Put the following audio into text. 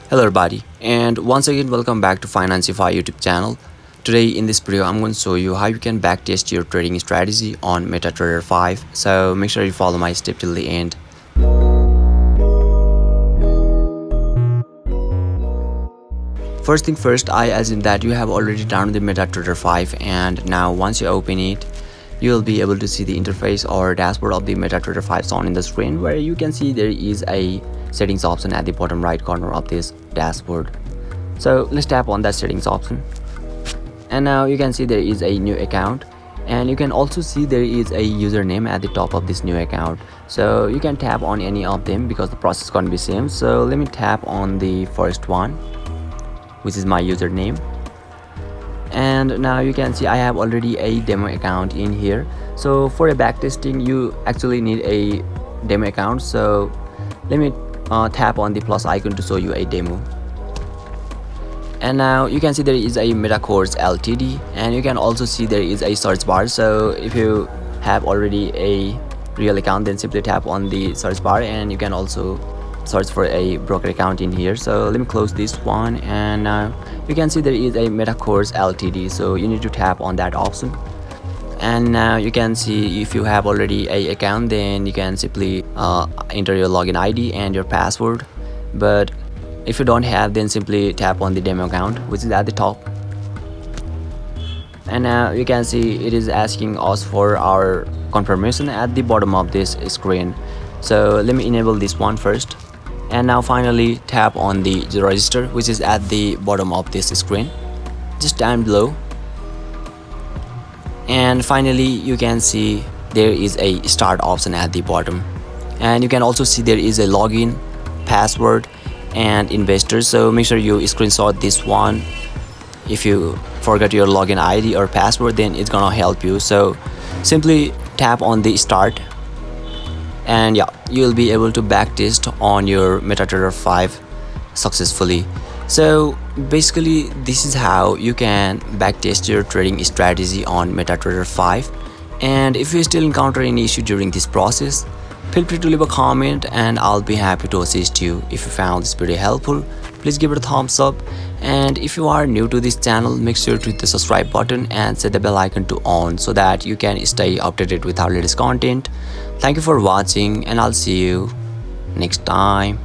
Hello everybody, and once again welcome back to Financify YouTube channel. Today in this video I'm going to show you how you can backtest your trading strategy on MetaTrader 5. So make sure you follow my step till the end. First thing first, I assume that you have already downloaded the MetaTrader 5, and now once you open it, you will be able to see the interface or dashboard of the MetaTrader 5 shown in the screen, where you can see there is a settings option at the bottom right corner of this dashboard. So let's tap on that settings option, and now you can see there is a new account, and you can also see there is a username at the top of this new account. So you can tap on any of them because the process is going to be same. So let me tap on the first one, which is my username. And now you can see I have already a demo account in here. So for a backtesting you actually need a demo account. So let me tap on the plus icon to show you a demo. And now you can see there is a MetaCourse Ltd, and you can also see there is a search bar. So if you have already a real account, then simply tap on the search bar, and you can also search for a broker account in here. So let me close this one, and now you can see there is a MetaCourse Ltd, so you need to tap on that option. And now you can see if you have already a account, then you can simply enter your login ID and your password. But if you don't have, then simply tap on the demo account, which is at the top. And now you can see it is asking us for our confirmation at the bottom of this screen. So let me enable this one first, and now finally tap on the register, which is at the bottom of this screen, just down below. And finally you can see there is a start option at the bottom, and you can also see there is a login, password and investors. So make sure you screenshot this one. If you forget your login ID or password, then it's gonna help you. So simply tap on the start, and yeah, you'll be able to backtest on your MetaTrader 5 successfully. So basically this is how you can backtest your trading strategy on MetaTrader 5. And if you still encounter any issue during this process, feel free to leave a comment and I'll be happy to assist you. If you found this video helpful, please give it a thumbs up, and if you are new to this channel, make sure to hit the subscribe button and set the bell icon to on so that you can stay updated with our latest content. Thank you for watching, and I'll see you next time.